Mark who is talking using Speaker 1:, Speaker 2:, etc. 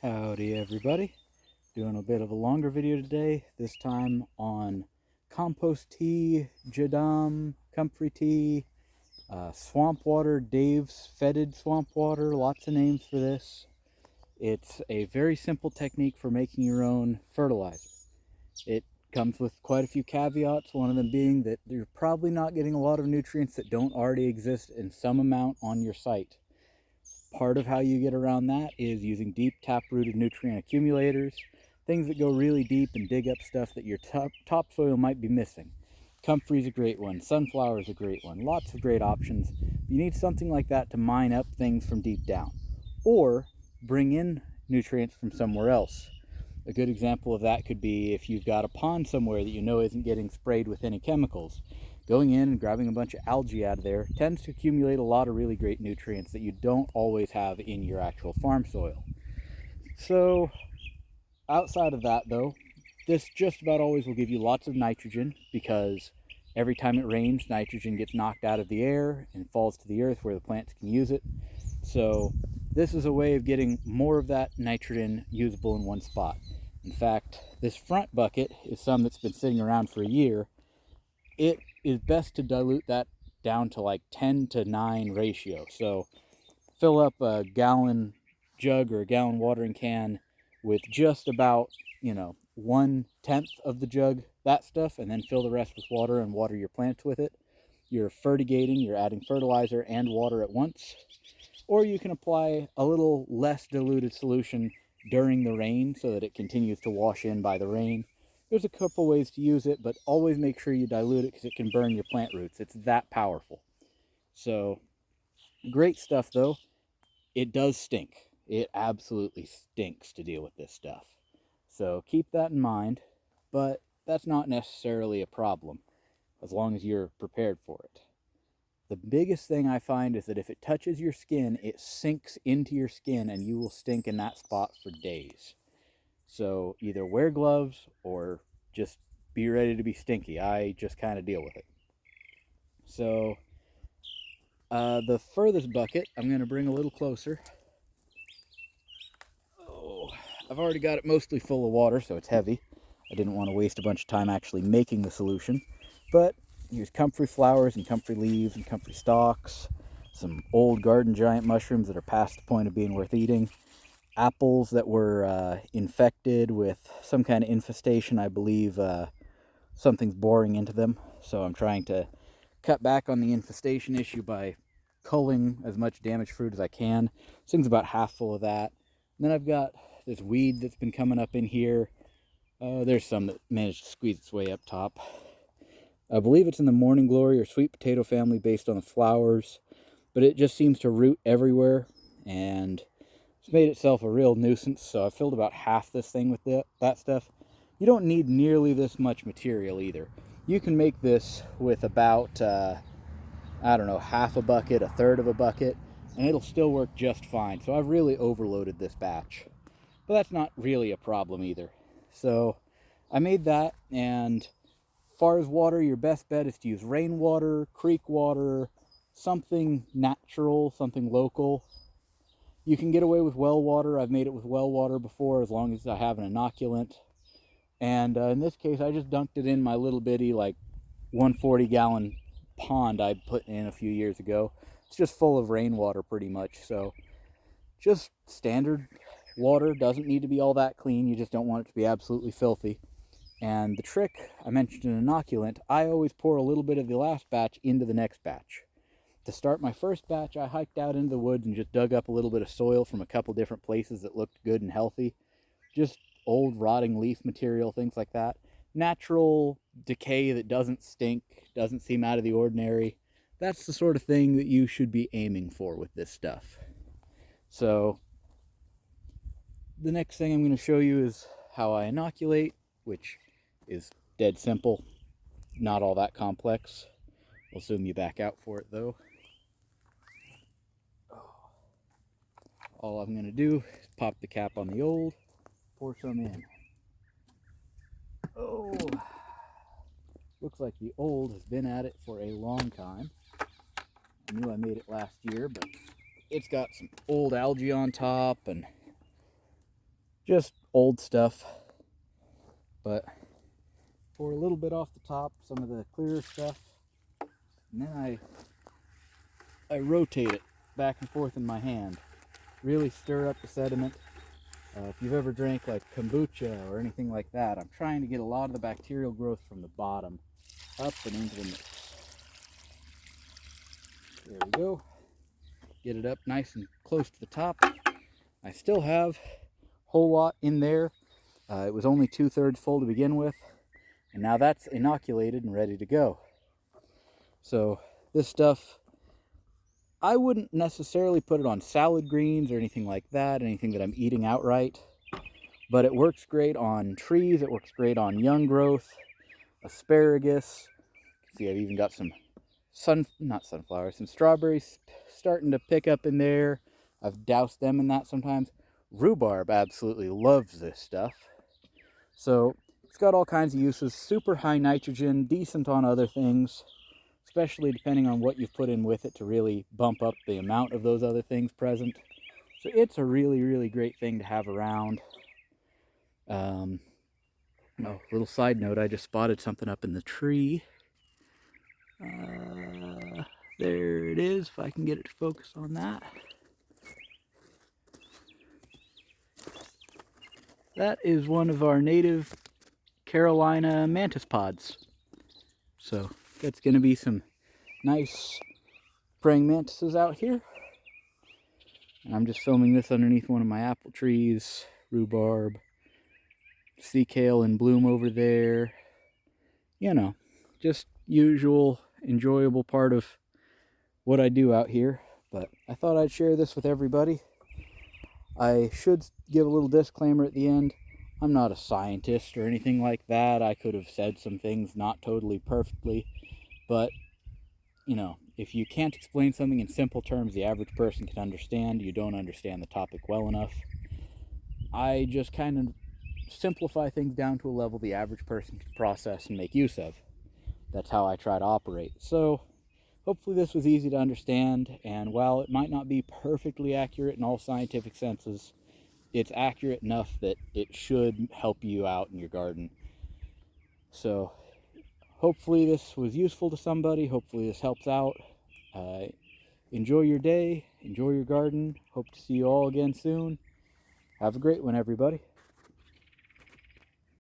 Speaker 1: Howdy everybody, doing a bit of a longer video today, this time on compost tea, jadam, comfrey tea, swamp water, Dave's fetid swamp water, lots of names for this. It's a very simple technique for making your own fertilizer. It comes with quite a few caveats, one of them being that you're probably not getting a lot of nutrients that don't already exist in some amount on your site. Part of how you get around that is using deep tap-rooted nutrient accumulators, things that go really deep and dig up stuff that your topsoil might be missing. Comfrey's a great one, sunflower's a great one, lots of great options. You need something like that to mine up things from deep down, or bring in nutrients from somewhere else. A good example of that could be if you've got a pond somewhere that you know isn't getting sprayed with any chemicals. Going in and grabbing a bunch of algae out of there tends to accumulate a lot of really great nutrients that you don't always have in your actual farm soil. So outside of that though, this just about always will give you lots of nitrogen, because every time it rains, nitrogen gets knocked out of the air and falls to the earth where the plants can use it. So this is a way of getting more of that nitrogen usable in one spot. In fact, this front bucket is some that's been sitting around for a year. It is best to dilute that down to like 10:9 ratio. So fill up a gallon jug or a gallon watering can with just about, 1/10 of the jug, that stuff, and then fill the rest with water and water your plants with it. You're fertigating, you're adding fertilizer and water at once. Or you can apply a little less diluted solution during the rain so that it continues to wash in by the rain. There's a couple ways to use it, but always make sure you dilute it because it can burn your plant roots. It's that powerful. So, great stuff though. It does stink. It absolutely stinks to deal with this stuff. So keep that in mind, but that's not necessarily a problem as long as you're prepared for it. The biggest thing I find is that if it touches your skin, it sinks into your skin and you will stink in that spot for days. So either wear gloves or just be ready to be stinky. I just kind of deal with it. So the furthest bucket, I'm going to bring a little closer. Oh, I've already got it mostly full of water, so it's heavy. I didn't want to waste a bunch of time actually making the solution. But here's comfrey flowers and comfrey leaves and comfrey stalks, some old garden giant mushrooms that are past the point of being worth eating, apples that were infected with some kind of infestation. I believe something's boring into them, so I'm trying to cut back on the infestation issue by culling as much damaged fruit as I can. This thing's about half full of that. And then I've got this weed that's been coming up in here. There's some that managed to squeeze its way up top. I believe it's in the morning glory or sweet potato family based on the flowers, but it just seems to root everywhere, and it's made itself a real nuisance. So I filled about half this thing with that stuff. You don't need nearly this much material either. You can make this with about, I don't know, half a bucket, a third of a bucket, and it'll still work just fine. So I've really overloaded this batch, but that's not really a problem either. So I made that, and as far as water, your best bet is to use rainwater, creek water, something natural, something local. You can get away with well water. I've made it with well water before, as long as I have an inoculant. And in this case, I just dunked it in my little bitty, like 140-gallon pond I put in a few years ago. It's just full of rainwater pretty much. So just standard water, doesn't need to be all that clean. You just don't want it to be absolutely filthy. And the trick, I mentioned an inoculant. I always pour a little bit of the last batch into the next batch. To start my first batch, I hiked out into the woods and just dug up a little bit of soil from a couple different places that looked good and healthy. Just old rotting leaf material, things like that. Natural decay that doesn't stink, doesn't seem out of the ordinary. That's the sort of thing that you should be aiming for with this stuff. So the next thing I'm going to show you is how I inoculate, which is dead simple, not all that complex. I'll zoom you back out for it though. All I'm going to do is pop the cap on the old, pour some in. Oh, looks like the old has been at it for a long time. I knew I made it last year, but it's got some old algae on top, and just old stuff. But pour a little bit off the top, some of the clearer stuff, and then I rotate it back and forth in my hand. Really stir up the sediment. If you've ever drank like kombucha or anything like that, I'm trying to get a lot of the bacterial growth from the bottom up and into the mix. There we go. Get it up nice and close to the top. I still have a whole lot in there. It was only 2/3 full to begin with, and now that's inoculated and ready to go. So this stuff, I wouldn't necessarily put it on salad greens or anything like that, anything that I'm eating outright, but it works great on trees, it works great on young growth, asparagus. See, I've even got some some strawberries starting to pick up in there. I've doused them in that sometimes. Rhubarb absolutely loves this stuff. So it's got all kinds of uses, super high nitrogen, decent on other things, especially depending on what you've put in with it to really bump up the amount of those other things present. So it's a really, really great thing to have around. Oh, little side note, I just spotted something up in the tree. There it is, if I can get it to focus on that. That is one of our native Carolina mantis pods. So that's going to be some nice praying mantises out here. And I'm just filming this underneath one of my apple trees, rhubarb, sea kale in bloom over there. You know, just usual enjoyable part of what I do out here. But I thought I'd share this with everybody. I should give a little disclaimer at the end. I'm not a scientist or anything like that. I could have said some things not totally perfectly, but you know, if you can't explain something in simple terms the average person can understand, you don't understand the topic well enough. I just kind of simplify things down to a level the average person can process and make use of. That's how I try to operate. So hopefully this was easy to understand, and while it might not be perfectly accurate in all scientific senses, it's accurate enough that it should help you out in your garden. So hopefully this was useful to somebody. Hopefully this helps out. Enjoy your day. Enjoy your garden. Hope to see you all again soon. Have a great one, everybody.